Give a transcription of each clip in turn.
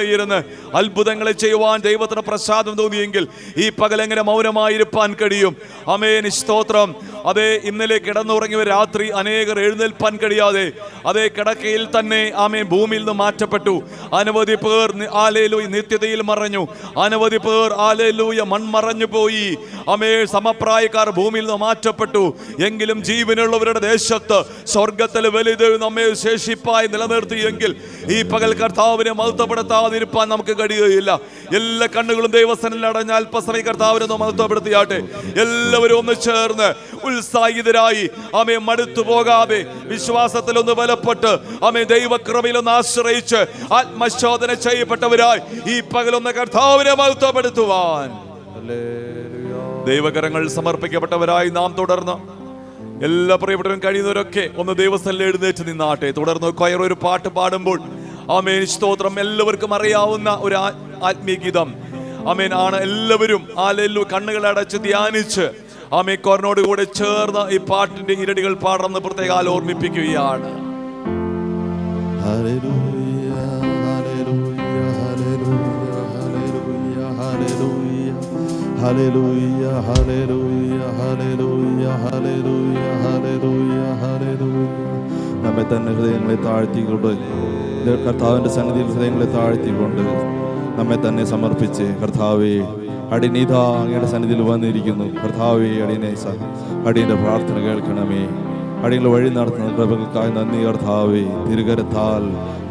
ഇരുന്ന് അത്ഭുതങ്ങളെ ചെയ്യുവാൻ ദൈവത്തിന് പ്രസാദം തോന്നിയെങ്കിൽ ഈ പകൽ എങ്ങനെ മൗനമായിരിക്കാൻ കഴിയും? ആമേൻ, സ്തോത്രം. അതേ, ഇന്നലെ കിടന്നുറങ്ങിയ രാത്രി അനേകർ എഴുന്നേൽപ്പാൻ കഴിയാതെ അതേ കിടക്കയിൽ തന്നെ ആമേൻ ഭൂമിയിൽ നിന്ന് മാറ്റപ്പെട്ടു. അനവധി പേർ ഹല്ലേലൂയ നിത്യതയിൽ മറഞ്ഞു. അനവധി പേർ ഹല്ലേലൂയ മൺമറഞ്ഞു പോയി. ആമേൻ, സമപ്രായക്കാർ ഭൂമിയിൽ നിന്ന് മാറ്റപ്പെട്ടു. എങ്കിലും ജീവനുള്ളവരുടെ ദേശത്ത് സ്വർഗത്തിൽ വലുത് നമ്മെ ശേഷിപ്പായി നിലനിർത്തിയെങ്കിൽ ഈ പകൽ കർത്താവിനെ മഹത്വപ്പെടുത്താതിരിക്കാൻ നമുക്ക് കഴിയുകയില്ല. എല്ലാ കണ്ണുകളും ദൈവസന്നിധിയിൽ അടഞ്ഞ അല്പസമയം കർത്താവിനെ മഹത്വപ്പെടുത്തിയാട്ടെ. എല്ലാവരും ഒന്ന് ചേർന്ന് ഉത്സാഹിതരായി ആമേ മടുത്തു പോകാതെ വിശ്വാസത്തിൽ ഒന്ന് ബലപ്പെട്ട് ആമേ ദൈവകൃപയിൽ ഒന്ന് ആശ്രയിച്ച് ആത്മശോധന ചെയ്യപ്പെട്ടവരായി ഈ പകലൊന്ന് കർത്താവിനെ മഹത്വപ്പെടുത്തുവാൻ ദൈവകരങ്ങൾ സമർപ്പിക്കപ്പെട്ടവരായി നാം തുടർന്ന് എല്ലാ പ്രിയപ്പെട്ടവരും കഴിയുന്നവരൊക്കെ ഒന്ന് ദൈവസ്ഥലിൽ എഴുന്നേറ്റ് നിന്നാട്ടെ. തുടർന്ന് ഒരു പാട്ട് പാടുമ്പോൾ ആമേൻ, സ്തോത്രം, എല്ലാവർക്കും അറിയാവുന്ന ഒരു ആത്മീയ ഗീതം ആമേൻ ആണ്. എല്ലാവരും ഹല്ലേലൂയ കണ്ണുകൾ അടച്ച് ധ്യാനിച്ച് ആമേൻ കോറിനോട് കൂടെ ചേർന്ന് ഈ പാട്ടിന്റെ ഇരടികൾ പാടണമെന്ന് പ്രത്യേകം ഓർമ്മിപ്പിക്കുകയാണ്. നമ്മെ തന്നെ ഹൃദയങ്ങളെ താഴ്ത്തിക്കൊണ്ട് കർത്താവിന്റെ സന്നിധിയിൽ ഹൃദയങ്ങളെ താഴ്ത്തിക്കൊണ്ട് നമ്മെ തന്നെ സമർപ്പിച്ച്, കർത്താവേ അടിയനീതാ അങ്ങയുടെ സന്നിധിയിൽ വന്നിരിക്കുന്നു. കർത്താവേ അടിയന്റെ പ്രാർത്ഥന കേൾക്കണമേ. അടിയങ്ങൾ വഴി നടത്തുന്ന കൃപകൾക്കായി നന്ദി കർത്താവേ. തിരുകരത്താൽ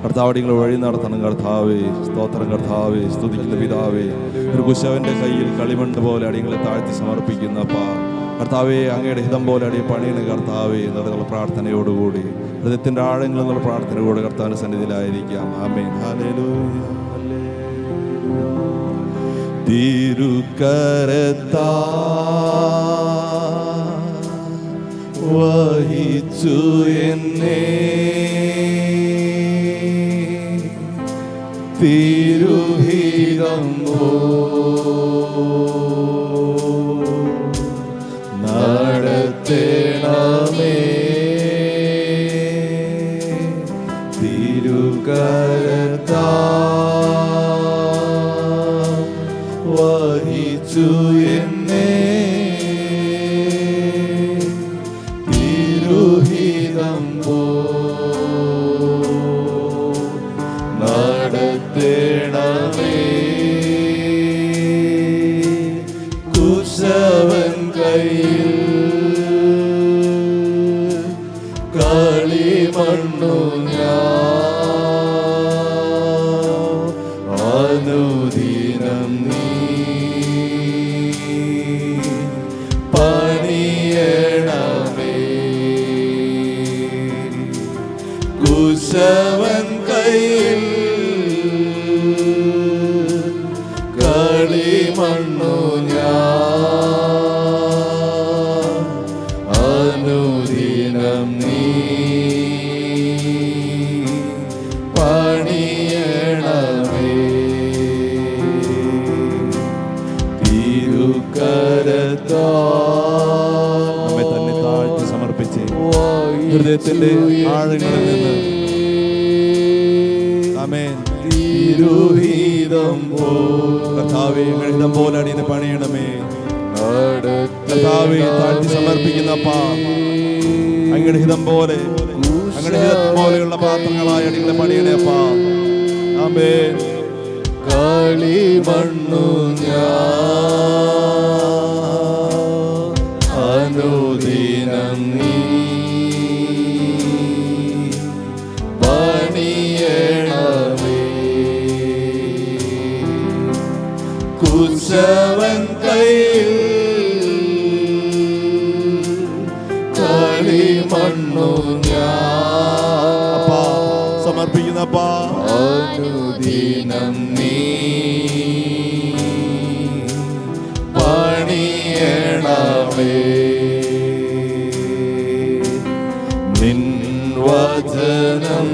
കർത്താവ് അടിയങ്ങൾ വഴി നടത്തണം കർത്താവേ. സ്തോത്രം കർത്താവേ. സ്തുതിക്കുന്ന പിതാവേ, ഒരു കുശവന്റെ കയ്യിൽ കളിമണ്ണ് പോലെ അടിയങ്ങളെ താഴ്ത്തി സമർപ്പിക്കുന്ന അപ്പാ കർത്താവേ, അങ്ങയുടെ ഹിതം പോലെ അടിയ പണിയണ കർത്താവേ എന്നുള്ള പ്രാർത്ഥനയോടുകൂടി ഹൃദയത്തിന്റെ ആഴങ്ങളിൽ നിന്നുള്ള പ്രാർത്ഥനയോട് കർത്താവിന്റെ സന്നിധിയിലായിരിക്കാം. ആമേൻ. ഹല്ലേലൂയ. തിരുകരത്താ വഹിച്ചു എന്നെ തിരുഹിതം നടത്തേണമേ. തിരുകരത്താ വഹിച്ചു എന്നെ തിരുഹിതം നടത്തേണമേ. കുശവൻ കയ്യിൽ കളിമണ്ണു അനുദിനം നീ പണിയണമേ. കുശവൻ കയ്യിൽ കളിമണ്ണു അനുദിനം നീ പണിയണമേ. തിരുകരത്താ നമ്മെ തന്നെ താഴ്ത്തി സമർപ്പിച്ച് ഹൃദയത്തിന്റെ ആഴങ്ങളിൽ നിന്ന് ആമേൻ തിരുഹിതം കർത്താവേ ഗണിതം പോലെ അടിയനെ പണിയണമേ. കർത്താവേ താഴ്ത്തി സമർപ്പിക്കുന്ന അപ്പാ അങ്ങയുടെ ഹിതം പോലെ അങ്ങയുടെ ഹിതം പോലെയുള്ള പാത്രങ്ങളായ അടികളെ പണിയണേ അപ്പാ. ആമേൻ. കളിമണ്ണു അനുദിനം നീ പണിയണമേ. കുശവൻ കയ്യിൽ കളിമണ്ണു അപ്പാ സമർപ്പിക്കുന്ന അപ്പാ അനുദിനം നീ പണിയണമേ. നിൻ വചനം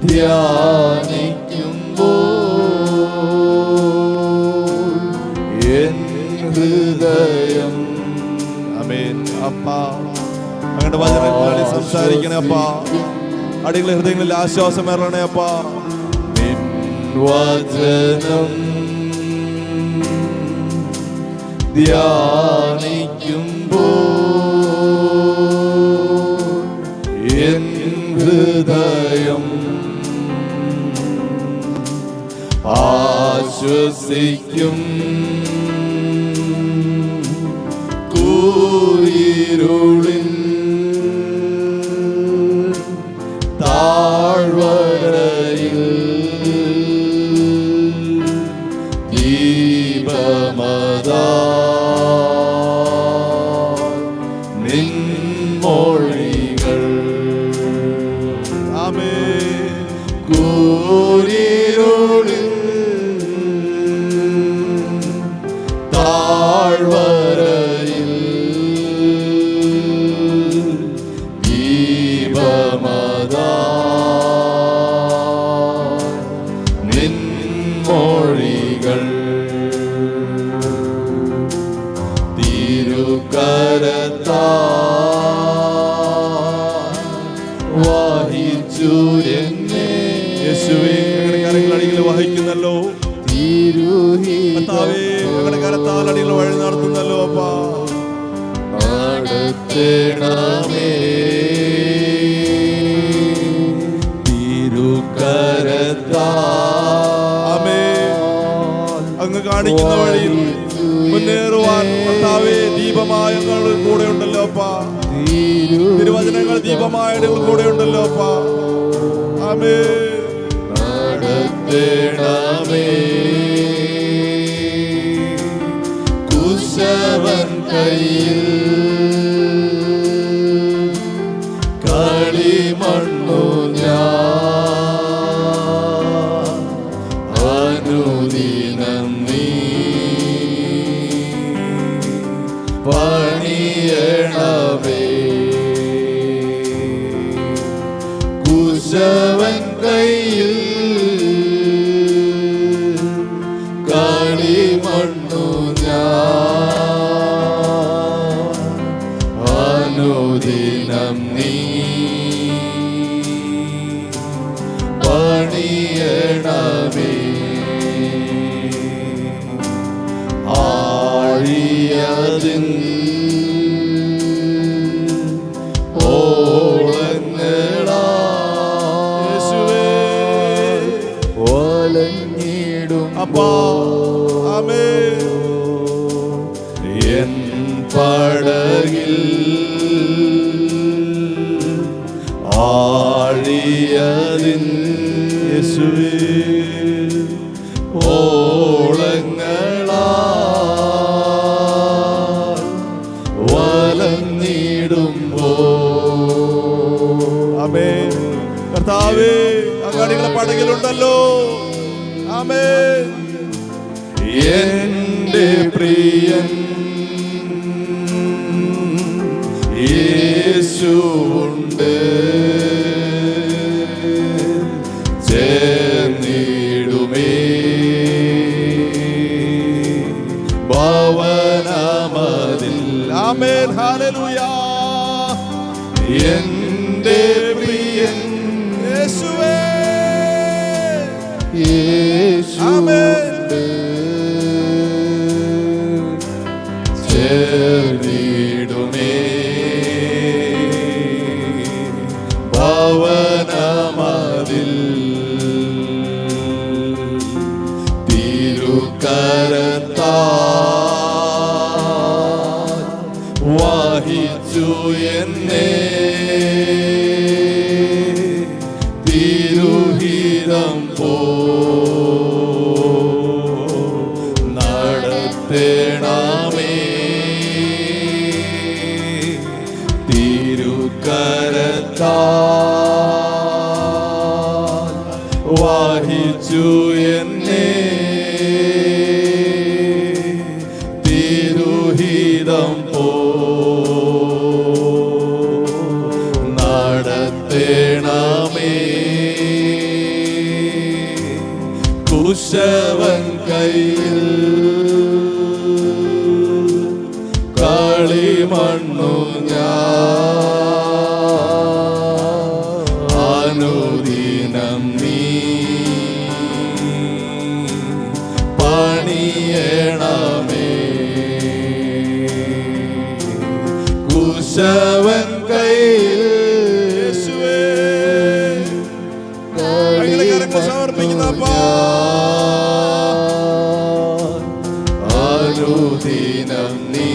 ധ്യാനിക്കുമ്പോൾ എൻ ഹൃദയം ആമേൻ. അപ്പാ അങ്ങയുടെ വചനങ്ങളിൽ സംസാരിക്കണേ അപ്പാ. അടികളെ ഹൃദയങ്ങളിൽ ആശ്വാസം ഏറണേ അപ്പാ. വചനം ധ്യാനിക്കുമ്പോൾ എൻ ഹൃദയം ആശ്വസിക്കും. കൂരിരുളിൻ താഴ്വരയിൽ ദീപമതാ നിൻമൊഴികൾ. ആമേൻ. കൂരിരുളിൽ താഴ്വരയിൽ ദീപമതാ നിൻമൊഴികൾ. തിരുക്കരത്താൽ വഹിച്ചു എന്നെ. യേശുവേ, ഞങ്ങളുടെ കരങ്ങൾ അടിയിൽ വഹിക്കുന്നല്ലോ. കർത്താവേ, ഞങ്ങളുടെ കരത്താൽ അടിയിൽ വഴി നടത്തുന്നല്ലോ അപ്പാ. നടത്തണമേ തിരുക്കരത്താൽ. ആമേൻ. അങ്ങ് കാണിക്കുന്ന വഴിയിൽ മുന്നേറുവാൻ കർത്താവേ ദീപമായ ഞങ്ങൾ കൂടെ ഉണ്ടല്ലോ അപ്പാ. തിരുവചനങ്ങൾ ദീപമായ കൂടെ ഉണ്ടല്ലോ അപ്പാ. ആമേൻ. നടത്തണമേ കുശവൻ കയ്യിൽ കളിമണ്ണു ഞാൻ അനുദിനം നീ പണിയണമേ. കുശവൻ കയ്യിൽ കളിമണ്ണു ഞാൻ അനുദിനം നീ പണിയണമേ. ആഴിയതിൻ ഓളങ്ങളാ വലഞ്ഞിടും അപ്പാ. ആമേൻ. എൻ പടകിൽ ആഴിയതിൻ യേശുവേ, ഓളങ്ങളാൽ വലഞ്ഞിടുമ്പോൾ. ആമേൻ. കർത്താവേ, അങ്ങാടികളെ പടകിലുണ്ടല്ലോ. ആമേൻ. എന്റെ പ്രിയൻ യേശുവുണ്ട് ചേർന്നിടുമേ ഭവനമതിൽ. ആമേൻ. ഹല്ലേലൂയ. എന്റെ പ്രിയൻ യേശുവേ, യേശുവുണ്ട് ചേർന്നിടുമേ ഭവനമതിൽ. തിരുക്കരത്താൽ വഹിച്ചു എന്നെ തിരുഹിതം പോ നടത്തണമേ. തിരുക്കരത്താൽ വഹിച്ചു എന്നെ തിരുഹിതം പോ നടത്തണമേ. കുശവൻ കയ്യിൽ കളിമണ്ണു ഞാൻ അനുദിനം നീ പണിയണമേ. കുശവൻ കയ്യിൽ അനുദിനം നീ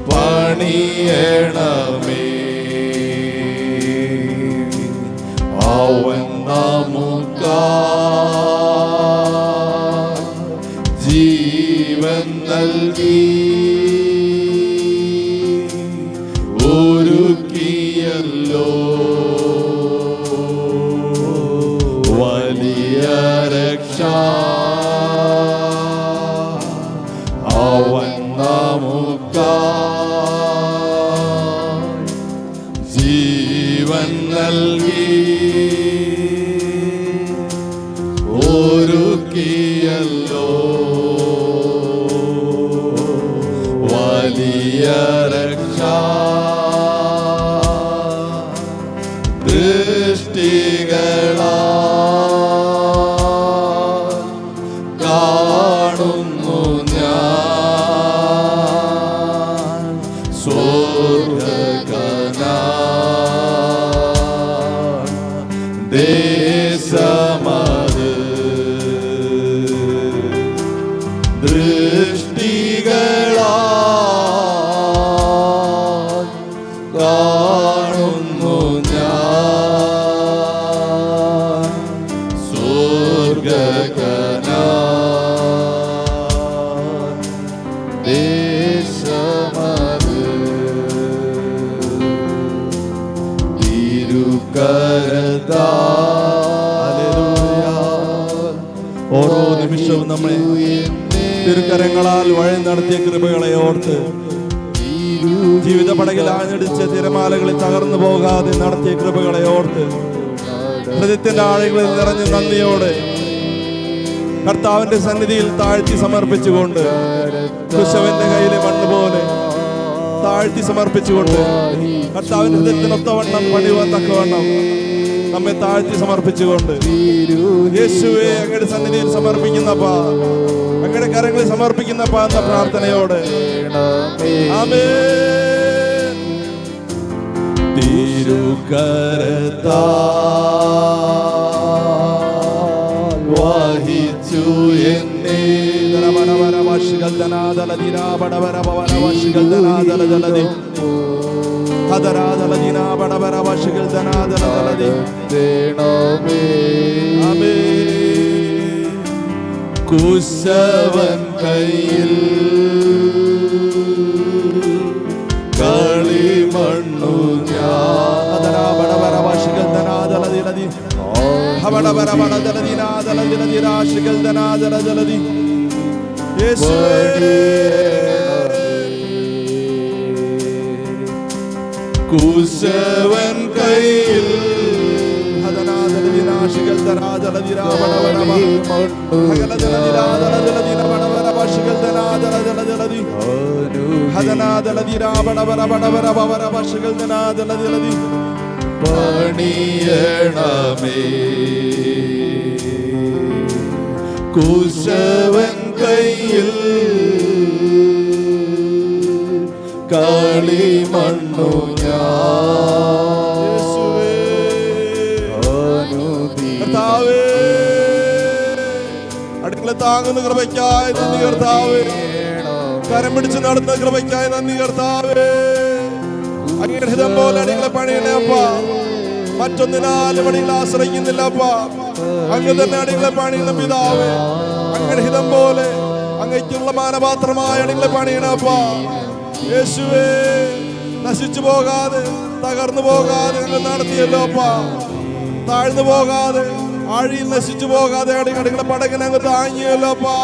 പണിയണമേ. അവൻ നമുക്കായി ജീവൻ നൽകി ഒരുക്കിയല്ലോ വലിയ രക്ഷ. അവൻ നമുക്കായി ജീവൻ നൽകി ഒരുക്കിയല്ലോ വലിയ രക്ഷ. ദൃഷ്ടികളാ കാണുന്നു ഞാൻ സ്വർഗ്ഗകനാൻ ദേശമത്. ദൃഷ്ടികളാ കാണുന്നു ഞാൻ സ്വർഗ്ഗകനാൻ ദേശമത്. ഓരോ നിമിഷവും നമ്മെ തിരുക്കരങ്ങളാൽ വഴി നടത്തിയ കൃപകളെ ഓർത്ത്, ജീവിത പടകിൽ ആഞ്ഞടിച്ച തിരമാലകളിൽ തകർന്നു പോകാതെ നടത്തിയ കൃപകളെ ഓർത്ത്, ഹൃദയത്തിന്റെ ആഴങ്ങളിൽ നിറഞ്ഞ നന്ദിയോടെ കർത്താവിന്റെ സന്നിധിയിൽ താഴ്ത്തി സമർപ്പിച്ചുകൊണ്ട്, കുശവന്റെ കയ്യിലെ മണ്ണ് പോലെ താഴ്ത്തി സമർപ്പിച്ചുകൊണ്ട്, കർത്താവിന്റെ ഹൃദയത്തിനൊത്തവണ്ണം പണിയുവാൻ തക്കവണ്ണം നമ്മെ താഴ്ത്തി സമർപ്പിച്ചുകൊണ്ട്, യേശുവേ അങ്ങയുടെ സന്നിധിയിൽ സമർപ്പിക്കുന്നപ്പാ, അങ്ങയുടെ കരങ്ങളിൽ സമർപ്പിക്കുന്നപ്പാ എന്ന പ്രാർത്ഥനയോടെ ആമേൻ. തിരുകരത്താൽ വഹിച്ചു എന്നെ ഭാഷികൾ ധനാദലദിനാ ബടവര ഭവന ഭാഷികൾ ധനാദലദലദി ഹദരാദലദിനാ ബടവര ഭാഷികൾ ധനാദലദലദി. ആമേൻ. കുശവൻ കയ്യിൽ കളിമണ്ണു ഞാൻ ഹദരാ ബടവര ഭാഷികൾ ധനാദലദലദി ഹബടവര ബടദലദിനാ ദലദലദി രാശികൾ ധനാദലദലദി. യേശുവേ കുശവൻ കയ്യിൽ ഹദനാദലദിനാശികൾ ധനാദലദിനാ ബടവര ഹഗലദലദിനാദലദലദിന ബടവര ഭാഷികൾ ധനാദലദലദലദി ഹദനാദലദിനാ ബടവര ബടവര ഭവര ഭാഷികൾ ധനാദലദലദി. പണിയണമേ. കുശവൻ കയ്യിൽ കളിമണ്ണു ഞാൻ കർത്താവേ, അടുക്കള താങ്ങുന്ന കൃപയ്ക്കായി നന്ദി കർത്താവേ. കരം പിടിച്ച് നടത്തുന്ന കൃപയ്ക്കായി നന്ദി കർത്താവേ. അങ്ങയുടെ ഹിതം പോലെ അടികളെ പണിയണേ അപ്പാ. മറ്റൊന്നിനാലും അടികളെ ആശ്രയിക്കുന്നില്ല അപ്പാ. അങ്ങ് തന്നെ അടികളെ പണിയുന്ന പിതാവേ. അങ്ങയുടെ ഹിതം പോലെ അങ്ങയ്ക്കുള്ള മാനപാത്രമായ അടികളെ പണിയണേ അപ്പാ. യേശുവേ, നശിച്ചു പോകാതെ തകർന്നു പോകാതെ അങ്ങ് നടത്തിയല്ലോ അപ്പാ. താഴ്ന്നു പോകാതെ ആഴിയിൽ നശിച്ചു പോകാതെ അടികളെ പടകിനെ അങ്ങ് താങ്ങിയല്ലോ അപ്പാ.